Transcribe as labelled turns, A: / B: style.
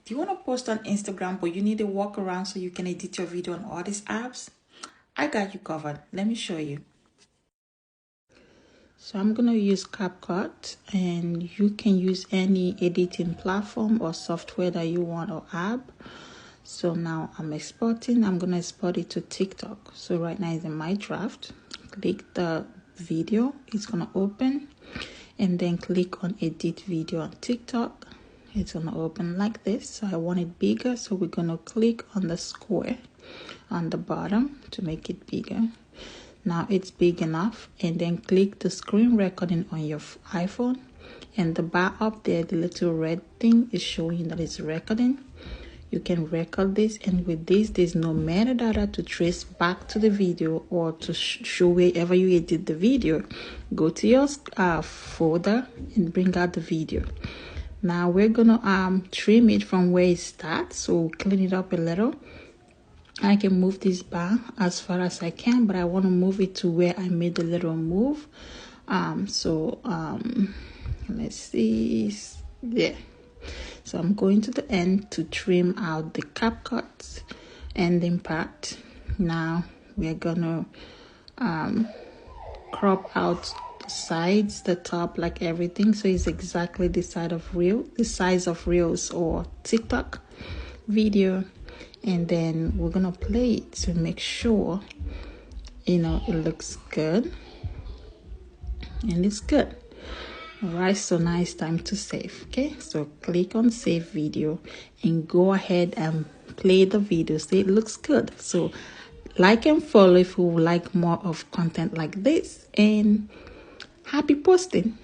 A: Do you want to post on Instagram, but you need a workaround so you can edit your video on all these apps? I got you covered. Let me show you. So I'm going to use CapCut, and you can use any editing platform or software that you want or app. So now I'm exporting. I'm going to export it to TikTok. So right now it's in my draft. Click the video. It's going to open. And then click on edit video on TikTok. It's going to open like this. So I want it bigger. So we're going to click on the square on the bottom to make it bigger. Now it's big enough, and then click the screen recording on your iPhone, and the bar up there, the little red thing is showing that it's recording. You can record this, and with this there's no metadata to trace back to the video or to show wherever you edit the video. Go to your folder and bring out the video. Now we're gonna trim it from where it starts, so clean it up a little. I can move this bar as far as I can, but I want to move it to where I made the little move. Let's see. Yeah. So I'm going to the end to trim out the CapCut ending part. Now we're gonna crop out the sides, the top, like everything, so it's exactly the size of Reels or TikTok video. And then we're gonna play it to make sure it looks good, and it's good. All right, so now it's time to save. Okay, so click on save video and go ahead and play the video. See, it looks good. So like and follow if you would like more of content like this, and happy posting.